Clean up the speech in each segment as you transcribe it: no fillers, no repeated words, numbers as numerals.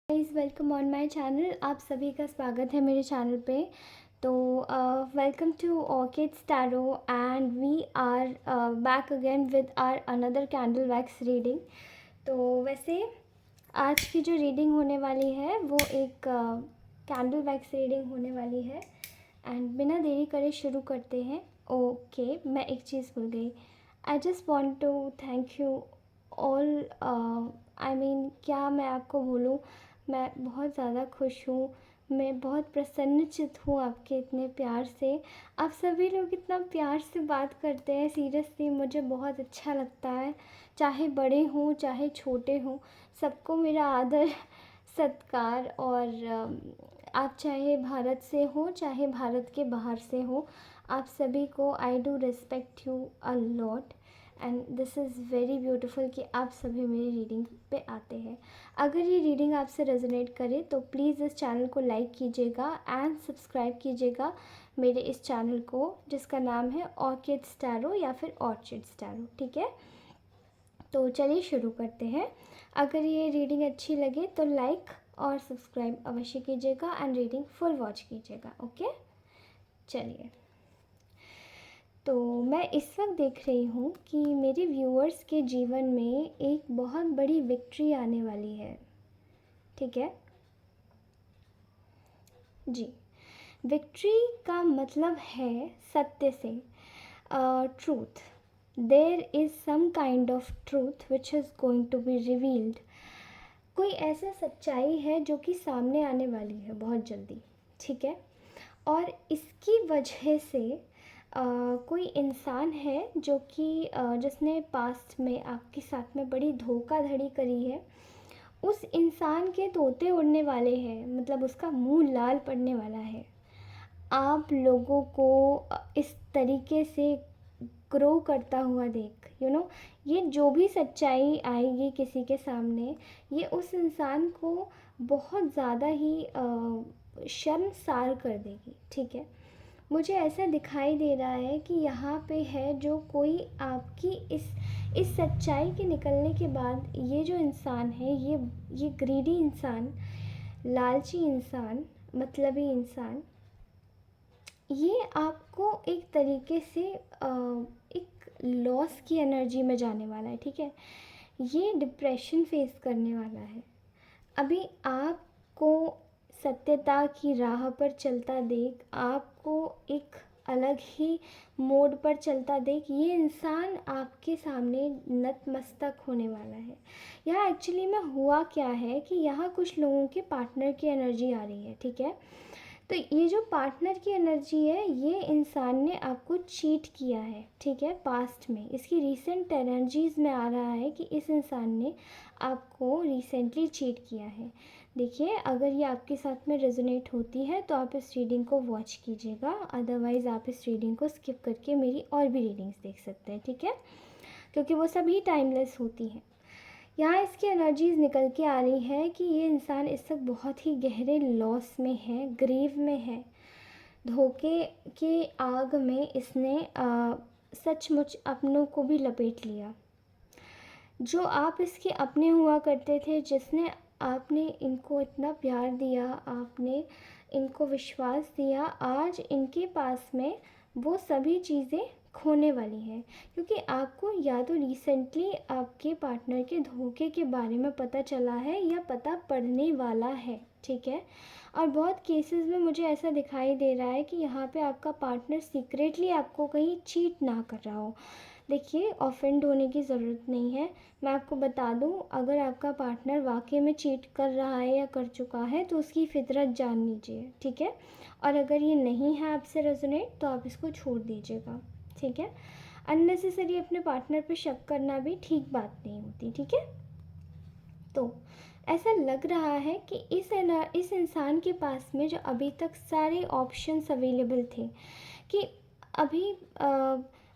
Guys, welcome on my channel. आप सभी का स्वागत है मेरे चैनल पे। तो welcome to orchids tarot and we are back again with our another candle wax reading. तो वैसे आज की जो रीडिंग होने वाली है वो एक कैंडल वैक्स रीडिंग होने वाली है। एंड बिना देरी करे शुरू करते हैं। ओके, मैं एक चीज़ भूल गई। I just want to thank you all. क्या मैं आपको बोलूँ, मैं बहुत ज़्यादा खुश हूँ। मैं बहुत प्रसन्नचित्त हूँ आपके इतने प्यार से। आप सभी लोग इतना प्यार से बात करते हैं, सीरियसली मुझे बहुत अच्छा लगता है। चाहे बड़े हों चाहे छोटे हों, सबको मेरा आदर सत्कार। और आप चाहे भारत से हो चाहे भारत के बाहर से हो, आप सभी को I do respect you a lot. And this is very beautiful कि आप सभी मेरी रीडिंग पे आते हैं। अगर ये रीडिंग आपसे रेजोनेट करे तो प्लीज़ इस चैनल को लाइक कीजिएगा एंड सब्सक्राइब कीजिएगा मेरे इस चैनल को, जिसका नाम है ऑर्किड्स टैरो या फिर ऑर्चिड्स टैरो। ठीक है, तो चलिए शुरू करते हैं। अगर ये रीडिंग अच्छी लगे तो लाइक और सब्सक्राइब अवश्य कीजिएगा एंड रीडिंग फुल वॉच कीजिएगा। ओके, चलिए। तो मैं इस वक्त देख रही हूँ कि मेरे व्यूअर्स के जीवन में एक बहुत बड़ी विक्ट्री आने वाली है। ठीक है जी, विक्ट्री का मतलब है सत्य से, truth. There is some kind of truth which is going to be revealed. कोई ऐसा सच्चाई है जो कि सामने आने वाली है बहुत जल्दी। ठीक है, और इसकी वजह से कोई इंसान है जो कि जिसने पास्ट में आपके साथ में बड़ी धोखाधड़ी करी है, उस इंसान के तोते उड़ने वाले हैं, मतलब उसका मुंह लाल पड़ने वाला है। आप लोगों को इस तरीके से ग्रो करता हुआ देख, ये जो भी सच्चाई आएगी किसी के सामने, ये उस इंसान को बहुत ज़्यादा ही शर्मसार कर देगी। ठीक है, मुझे ऐसा दिखाई दे रहा है कि यहाँ पे है जो कोई आपकी इस सच्चाई के निकलने के बाद, ये जो इंसान है, ये ग्रीडी इंसान, लालची इंसान, मतलबी इंसान, ये आपको एक तरीके से एक लॉस की एनर्जी में जाने वाला है। ठीक है, ये डिप्रेशन फेस करने वाला है। अभी आपको सत्यता की राह पर चलता देख, आपको एक अलग ही मोड पर चलता देख, ये इंसान आपके सामने नतमस्तक होने वाला है। यहाँ एक्चुअली में हुआ क्या है कि यहाँ कुछ लोगों के पार्टनर की एनर्जी आ रही है। ठीक है, तो ये जो पार्टनर की एनर्जी है, ये इंसान ने आपको चीट किया है। ठीक है, पास्ट में इसकी रीसेंट एनर्जीज़ में आ रहा है कि इस इंसान ने आपको रिसेंटली चीट किया है। देखिए, अगर ये आपके साथ में रेजोनेट होती है तो आप इस रीडिंग को वॉच कीजिएगा, अदरवाइज़ आप इस रीडिंग को स्किप करके मेरी और भी रीडिंग्स देख सकते हैं। ठीक है, क्योंकि वो सभी टाइमलेस होती हैं। यहाँ इसकी एनर्जीज़ निकल के आ रही है कि ये इंसान इस वक्त बहुत ही गहरे लॉस में है, ग्रीव में है। धोखे के आग में इसने सचमुच अपनों को भी लपेट लिया। जो आप इसके अपने हुआ करते थे, जिसने आपने इनको इतना प्यार दिया, आपने इनको विश्वास दिया, आज इनके पास में वो सभी चीज़ें खोने वाली हैं। क्योंकि आपको या तो रिसेंटली आपके पार्टनर के धोखे के बारे में पता चला है या पता पड़ने वाला है। ठीक है, और बहुत केसेस में मुझे ऐसा दिखाई दे रहा है कि यहाँ पे आपका पार्टनर सीक्रेटली आपको कहीं चीट ना कर रहा हो। देखिए, ऑफेंड होने की ज़रूरत नहीं है। मैं आपको बता दूं, अगर आपका पार्टनर वाकई में चीट कर रहा है या कर चुका है तो उसकी फितरत जान लीजिए। ठीक है, और अगर ये नहीं है आपसे रेजोनेट तो आप इसको छोड़ दीजिएगा। ठीक है, अननेसेसरी अपने पार्टनर पे शक करना भी ठीक बात नहीं होती। ठीक है, तो ऐसा लग रहा है कि इस इंसान के पास में जो अभी तक सारे ऑप्शंस अवेलेबल थे कि अभी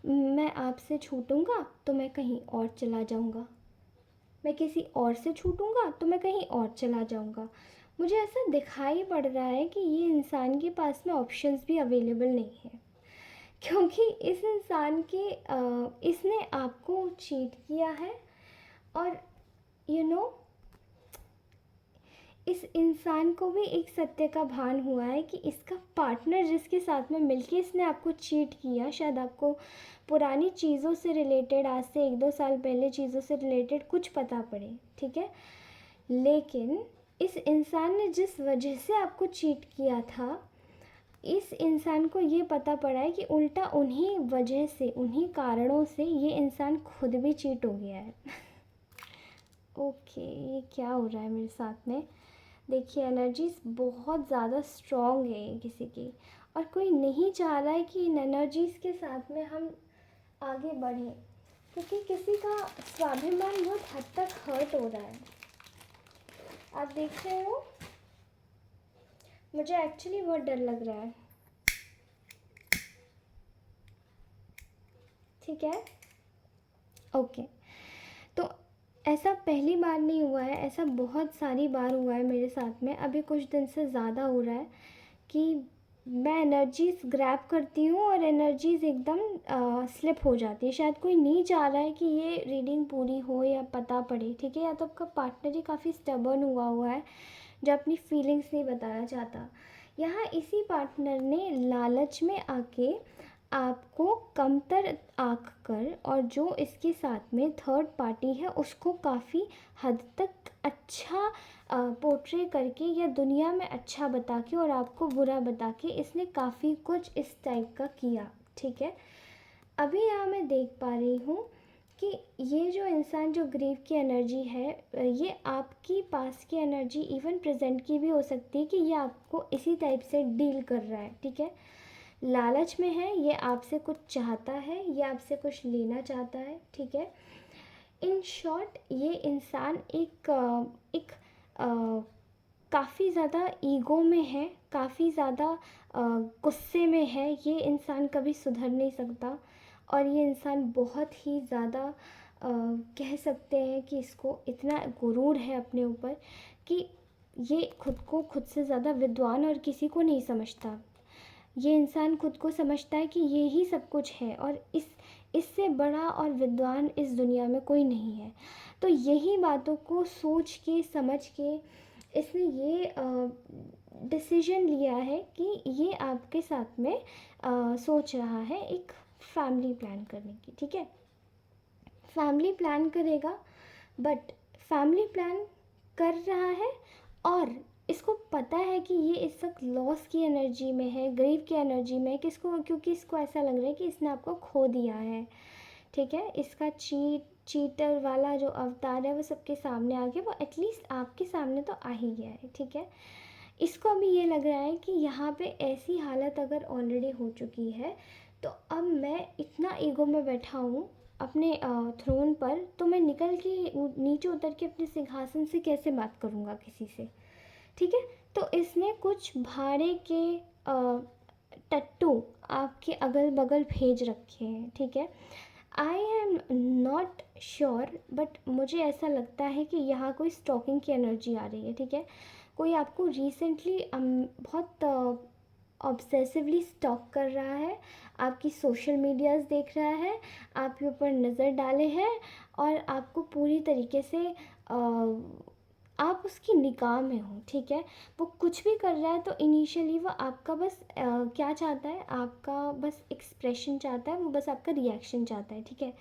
मैं आपसे छूटूंगा तो मैं कहीं और चला जाऊंगा, मैं किसी और से छूटूंगा तो मैं कहीं और चला जाऊंगा। मुझे ऐसा दिखाई पड़ रहा है कि ये इंसान के पास में ऑप्शंस भी अवेलेबल नहीं है, क्योंकि इस इंसान के इसने आपको चीट किया है। और यू you नो know, इस इंसान को भी एक सत्य का भान हुआ है कि इसका पार्टनर जिसके साथ में मिलके इसने आपको चीट किया, शायद आपको पुरानी चीज़ों से रिलेटेड, आज से 1-2 साल पहले चीज़ों से रिलेटेड कुछ पता पड़े, ठीक है, लेकिन इस इंसान ने जिस वजह से आपको चीट किया था, इस इंसान को ये पता पड़ा है कि उल्टा उन्हीं वजह से, उन्हीं कारणों से ये इंसान खुद भी चीट हो गया है। ओके, ये क्या हो रहा है मेरे साथ में? देखिए, एनर्जीज बहुत ज़्यादा स्ट्रॉन्ग है किसी की, और कोई नहीं चाह रहा है कि इन एनर्जीज़ के साथ में हम आगे बढ़ें, क्योंकि किसी का स्वाभिमान बहुत हद तक हर्ट हो रहा है। आप देख रहे हो, मुझे एक्चुअली बहुत डर लग रहा है, ठीक है, ओके। तो ऐसा पहली बार नहीं हुआ है, ऐसा बहुत सारी बार हुआ है मेरे साथ में। अभी कुछ दिन से ज़्यादा हो रहा है कि मैं एनर्जीज़ ग्रैब करती हूँ और एनर्जीज़ एकदम स्लिप हो जाती है। शायद कोई नहीं चाह रहा है कि ये रीडिंग पूरी हो या पता पड़े, ठीक है, या तो आपका पार्टनर ही काफ़ी स्टबर्न हुआ है जो अपनी फीलिंग्स नहीं बताना चाहता। यहाँ इसी पार्टनर ने लालच में आके आपको कमतर आँक कर, और जो इसके साथ में थर्ड पार्टी है उसको काफ़ी हद तक अच्छा पोर्ट्रे करके या दुनिया में अच्छा बता के और आपको बुरा बता के इसने काफ़ी कुछ इस टाइप का किया, ठीक है। अभी यहाँ मैं देख पा रही हूँ कि ये जो इंसान, जो ग्रीव की एनर्जी है, ये आपकी पास की एनर्जी, इवन प्रेजेंट की भी हो सकती है कि ये आपको इसी टाइप से डील कर रहा है, ठीक है। लालच में है, ये आपसे कुछ चाहता है, ये आपसे कुछ लेना चाहता है, ठीक है। इन शॉर्ट, ये इंसान एक काफ़ी ज़्यादा ईगो में है, काफ़ी ज़्यादा गुस्से में है। ये इंसान कभी सुधर नहीं सकता, और ये इंसान बहुत ही ज़्यादा कह सकते हैं कि इसको इतना गुरूर है अपने ऊपर कि ये खुद को खुद से ज़्यादा विद्वान और किसी को नहीं समझता। ये इंसान खुद को समझता है कि ये ही सब कुछ है, और इससे बड़ा और विद्वान इस दुनिया में कोई नहीं है। तो यही बातों को सोच के समझ के इसने ये डिसीजन लिया है कि ये आपके साथ में सोच रहा है एक फैमिली प्लान करने की, ठीक है। फैमिली प्लान करेगा, बट फैमिली प्लान कर रहा है और इसको पता है कि ये इस वक्त लॉस की एनर्जी में है, ग्रीव की एनर्जी में है, क्योंकि इसको ऐसा लग रहा है कि इसने आपको खो दिया है, ठीक है। इसका चीटर वाला जो अवतार है वो सबके सामने आ गया, वो एटलीस्ट आपके सामने तो आ ही गया है, ठीक है। इसको अभी ये लग रहा है कि यहाँ पे ऐसी हालत अगर ऑलरेडी हो चुकी है, तो अब मैं इतना ईगो में बैठा हूँ अपने थ्रोन पर, तो मैं निकल के नीचे उतर के अपने सिंहासन से कैसे बात करूँगा किसी से, ठीक है। तो इसने कुछ भाड़े के टट्टू आपके अगल बगल भेज रखे हैं, ठीक है। I am not sure, but मुझे ऐसा लगता है कि यहाँ कोई स्टॉकिंग की एनर्जी आ रही है, ठीक है। कोई आपको रिसेंटली बहुत ऑब्सेसिवली स्टॉक कर रहा है, आपकी सोशल मीडियाज़ देख रहा है, आपके ऊपर नज़र डाले है, और आपको पूरी तरीके से आप उसकी निगाह में हो, ठीक है। वो कुछ भी कर रहा है तो इनिशियली वो आपका बस क्या चाहता है, आपका बस एक्सप्रेशन चाहता है, वो बस आपका रिएक्शन चाहता है, ठीक है।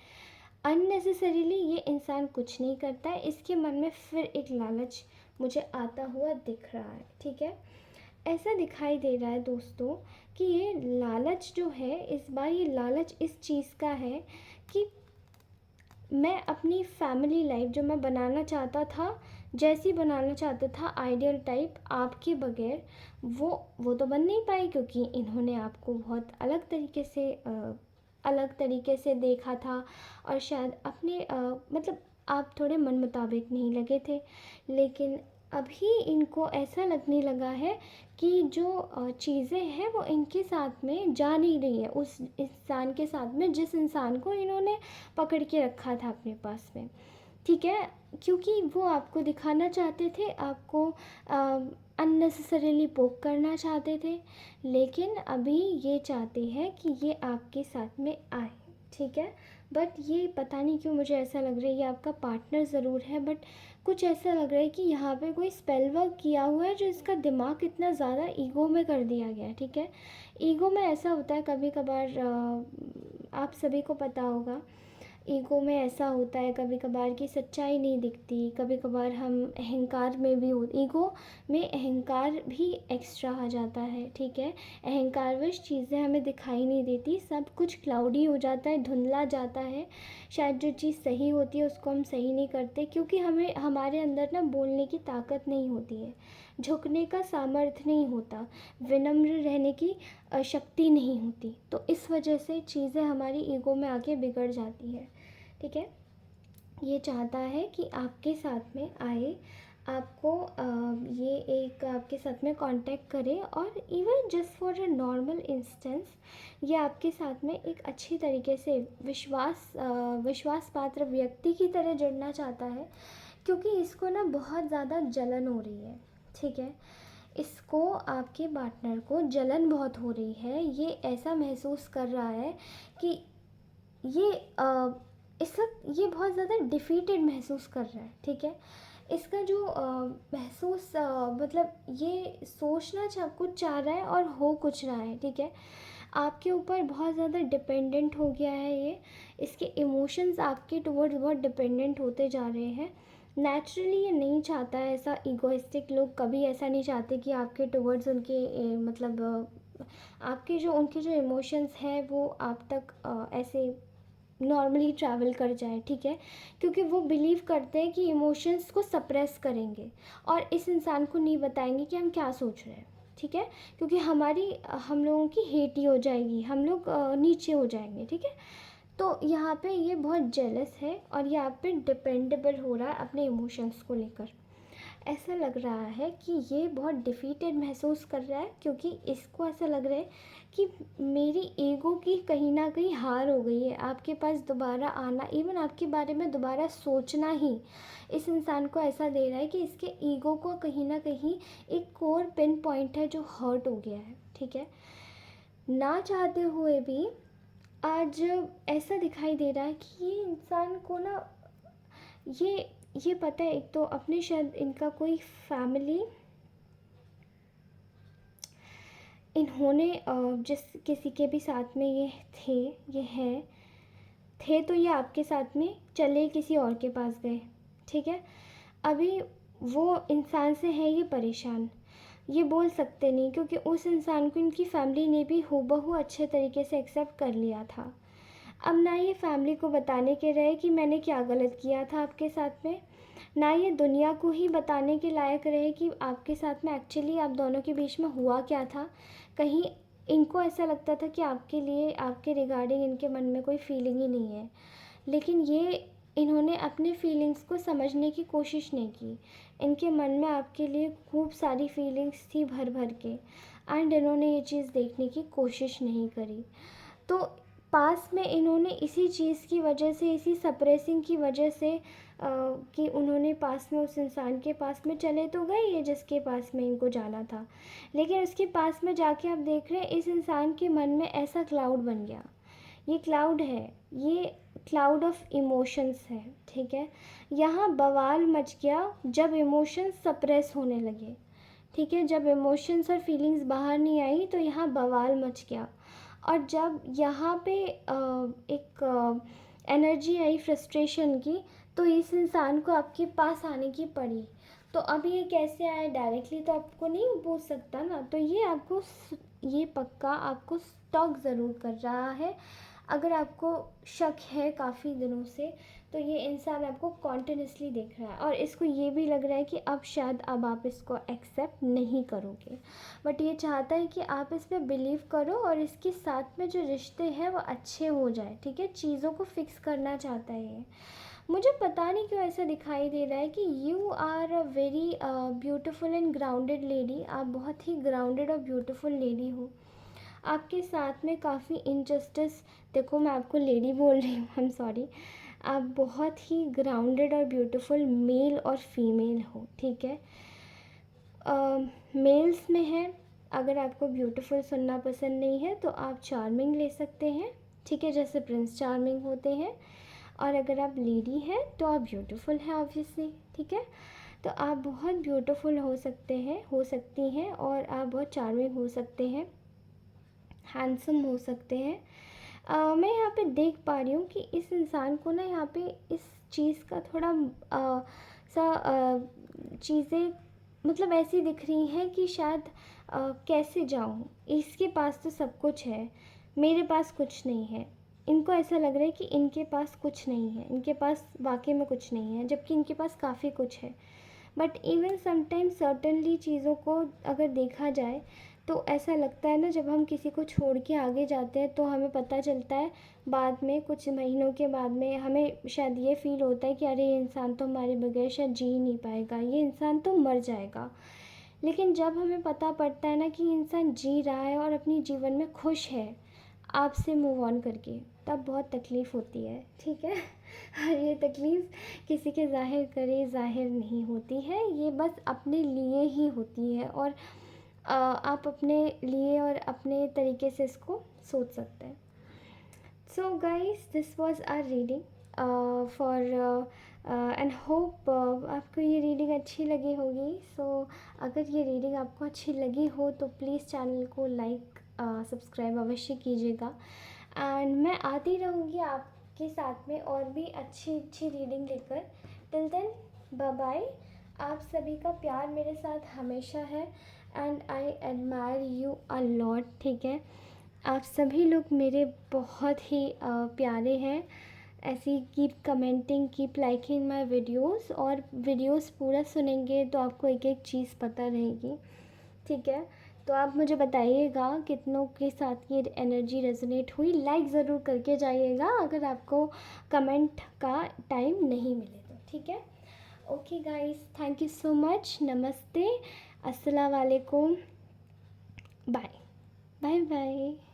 अननेसेसरीली ये इंसान कुछ नहीं करता है, इसके मन में फिर एक लालच मुझे आता हुआ दिख रहा है, ठीक है। ऐसा दिखाई दे रहा है दोस्तों कि ये लालच जो है, इस बार ये लालच इस चीज़ का है कि मैं अपनी फैमिली लाइफ जो मैं बनाना चाहता था, जैसी बनाना चाहता था आइडियल टाइप, आपके बगैर वो तो बन नहीं पाई, क्योंकि इन्होंने आपको बहुत अलग तरीके से देखा था, और शायद अपने मतलब आप थोड़े मन मुताबिक नहीं लगे थे। लेकिन अभी इनको ऐसा लगने लगा है कि जो चीज़ें हैं वो इनके साथ में जा नहीं रही है, उस इंसान के साथ में जिस इंसान को इन्होंने पकड़ के रखा था अपने पास में, ठीक है। क्योंकि वो आपको दिखाना चाहते थे, आपको अननेसेसरीली पोक करना चाहते थे, लेकिन अभी ये चाहते हैं कि ये आपके साथ में आए, ठीक है। बट ये पता नहीं क्यों मुझे ऐसा लग रहा है ये आपका पार्टनर ज़रूर है, बट कुछ ऐसा लग रहा है कि यहाँ पे कोई स्पेल वर्क किया हुआ है जो इसका दिमाग इतना ज़्यादा ईगो में कर दिया गया है, ठीक है। ईगो में ऐसा होता है कभी कभार, आप सभी को पता होगा, ईगो में ऐसा होता है कभी कभार कि सच्चाई नहीं दिखती, कभी कभार हम अहंकार में भी हो, ईगो में अहंकार भी एक्स्ट्रा आ जाता है, ठीक है। अहंकारवश चीज़ें हमें दिखाई नहीं देती, सब कुछ क्लाउडी हो जाता है, धुंधला जाता है। शायद जो चीज़ सही होती है उसको हम सही नहीं करते, क्योंकि हमें हमारे अंदर ना बोलने की ताकत नहीं होती है, झुकने का सामर्थ्य नहीं होता, विनम्र रहने की शक्ति नहीं होती। तो इस वजह से चीज़ें हमारी ईगो में आके बिगड़ जाती है, ठीक है। ये चाहता है कि आपके साथ में आए, आपको ये एक आपके साथ में कांटेक्ट करे, और even just for a normal instance ये आपके साथ में एक अच्छी तरीके से विश्वास पात्र व्यक्ति की तरह जुड़ना चाहता है, क्योंकि इसको ना बहुत ज़्यादा जलन हो रही है, ठीक है। इसको आपके पार्टनर को जलन बहुत हो रही है, ये ऐसा महसूस कर रहा है कि ये इस वक्त ये बहुत ज़्यादा डिफीटेड महसूस कर रहा है, ठीक है। इसका जो महसूस मतलब ये सोचना कुछ चाह रहा है और हो कुछ रहा है, ठीक है। आपके ऊपर बहुत ज़्यादा डिपेंडेंट हो गया है ये, इसके इमोशंस आपके टुवर्ड्स बहुत डिपेंडेंट होते जा रहे हैं। नेचुरली ये नहीं चाहता है ऐसा, ईगोइस्टिक लोग कभी ऐसा नहीं चाहते कि आपके टुवर्ड्स उनके मतलब आपके जो उनके जो इमोशंस हैं वो आप तक ऐसे नॉर्मली ट्रैवल कर जाए, ठीक है। क्योंकि वो बिलीव करते हैं कि इमोशंस को सप्रेस करेंगे और इस इंसान को नहीं बताएंगे कि हम क्या सोच रहे हैं, ठीक है। क्योंकि हम लोगों की हेट हो जाएगी, हम लोग नीचे हो जाएंगे, ठीक है। तो यहाँ पे ये बहुत जेलस है और ये आप पे डिपेंडेबल हो रहा है अपने इमोशंस को लेकर। ऐसा लग रहा है कि ये बहुत डिफीटेड महसूस कर रहा है, क्योंकि इसको ऐसा लग रहा है कि मेरी ईगो की कहीं ना कहीं हार हो गई है। आपके पास दोबारा आना, इवन आपके बारे में दोबारा सोचना ही इस इंसान को ऐसा दे रहा है कि इसके ईगो को कहीं ना कहीं एक कोर पिन पॉइंट है जो हर्ट हो गया है, ठीक है। ना चाहते हुए भी आज ऐसा दिखाई दे रहा है कि ये इंसान को ना ये ये पता है, एक तो अपने शायद इनका कोई फैमिली, इन्होंने जिस किसी के भी साथ में ये थे, ये हैं थे, तो ये आपके साथ में चले किसी और के पास गए, ठीक है। अभी वो इंसान से है ये परेशान, ये बोल सकते नहीं, क्योंकि उस इंसान को इनकी फैमिली ने भी हूबहू अच्छे तरीके से एक्सेप्ट कर लिया था। अब ना ये फैमिली को बताने के रहे कि मैंने क्या गलत किया था आपके साथ में, ना ये दुनिया को ही बताने के लायक रहे कि आपके साथ में एक्चुअली आप दोनों के बीच में हुआ क्या था। कहीं इनको ऐसा लगता था कि आपके लिए, आपके रिगार्डिंग इनके मन में कोई फीलिंग ही नहीं है, लेकिन ये इन्होंने अपने फीलिंग्स को समझने की कोशिश नहीं की। इनके मन में आपके लिए खूब सारी फीलिंग्स थी भर भर के, एंड इन्होंने ये चीज़ देखने की कोशिश नहीं करी। तो पास में इन्होंने इसी चीज़ की वजह से, इसी सप्रेसिंग की वजह से कि उन्होंने पास में उस इंसान के पास में चले तो गए ये जिसके पास में इनको जाना था, लेकिन उसके पास में जाके आप देख रहे हैं इस इंसान के मन में ऐसा क्लाउड बन गया। ये क्लाउड है, ये क्लाउड ऑफ इमोशंस है, ठीक है। यहाँ बवाल मच गया जब इमोशंस सप्रेस होने लगे, ठीक है। जब इमोशंस और फीलिंग्स बाहर नहीं आई तो यहाँ बवाल मच गया, और जब यहाँ पे एक एनर्जी आई फ्रस्ट्रेशन की, तो इस इंसान को आपके पास आने की पड़ी। तो अब ये कैसे आए, डायरेक्टली तो आपको नहीं पूछ सकता ना, तो ये आपको, ये पक्का आपको स्टॉक ज़रूर कर रहा है। अगर आपको शक है काफ़ी दिनों से, तो ये इंसान आपको कॉन्टिन्यूसली देख रहा है, और इसको ये भी लग रहा है कि अब शायद अब आप इसको एक्सेप्ट नहीं करोगे, बट ये चाहता है कि आप इस पर बिलीव करो और इसके साथ में जो रिश्ते हैं वो अच्छे हो जाए, ठीक है। चीज़ों को फिक्स करना चाहता है ये। मुझे पता नहीं क्यों ऐसा दिखाई दे रहा है कि you are a very beautiful and grounded lady. आप बहुत ही ग्राउंडेड और ब्यूटिफुल लेडी हो। आपके साथ में काफ़ी इनजस्टिस, देखो मैं आपको लेडी बोल रही हूँ, आई एम सॉरी। आप बहुत ही ग्राउंडेड और ब्यूटीफुल मेल और फीमेल हो, ठीक है। मेल्स में है, अगर आपको ब्यूटीफुल सुनना पसंद नहीं है तो आप चार्मिंग ले सकते हैं, ठीक है, जैसे प्रिंस चार्मिंग होते हैं। और अगर आप लेडी हैं तो आप ब्यूटीफुल हैं ऑब्वियसली, ठीक है। ठीक है। तो आप बहुत ब्यूटीफुल हो सकते हैं, हो सकती हैं, और आप बहुत चार्मिंग हो सकते हैं, हैंडसम हो सकते हैं। मैं यहाँ पे देख पा रही हूँ कि इस इंसान को ना यहाँ पे इस चीज़ का थोड़ा चीज़ें मतलब ऐसी दिख रही हैं कि शायद कैसे जाऊँ, इसके पास तो सब कुछ है, मेरे पास कुछ नहीं है। इनको ऐसा लग रहा है कि इनके पास कुछ नहीं है, इनके पास वाकई में कुछ नहीं है, जबकि इनके पास काफ़ी कुछ है। बट इवन समटाइम्स सर्टनली चीज़ों को अगर देखा जाए तो ऐसा लगता है ना, जब हम किसी को छोड़ के आगे जाते हैं तो हमें पता चलता है बाद में, कुछ महीनों के बाद में हमें शायद ये फ़ील होता है कि अरे ये इंसान तो हमारे बगैर शायद जी ही नहीं पाएगा, ये इंसान तो मर जाएगा। लेकिन जब हमें पता पड़ता है ना कि इंसान जी रहा है और अपनी जीवन में खुश है आपसे मूव ऑन करके, तब बहुत तकलीफ़ होती है, ठीक है। और ये तकलीफ़ किसी के ज़ाहिर करे ज़ाहिर नहीं होती है, ये बस अपने लिए ही होती है, और आप अपने लिए और अपने तरीके से इसको सोच सकते हैं। So guys, this was our reading for and hope आपको ये रीडिंग अच्छी लगी होगी। सो अगर ये रीडिंग आपको अच्छी लगी हो तो प्लीज़ चैनल को लाइक सब्सक्राइब अवश्य कीजिएगा, एंड मैं आती रहूँगी आपके साथ में और भी अच्छी अच्छी रीडिंग लेकर। Till then, bye bye. आप सभी का प्यार मेरे साथ हमेशा है, and I admire you a lot, ठीक है। आप सभी लोग मेरे बहुत ही प्यारे हैं। ऐसी keep commenting, keep liking my videos, और वीडियोस पूरा सुनेंगे तो आपको एक एक चीज़ पता रहेगी, ठीक है। तो आप मुझे बताइएगा कितनों के साथ ये एनर्जी रेजोनेट हुई। लाइक ज़रूर करके जाइएगा अगर आपको कमेंट का टाइम नहीं मिले तो, ठीक है। Okay guys, thank you so much. नमस्ते, अस्सलाम वालेकुम, बाय बाय बाय।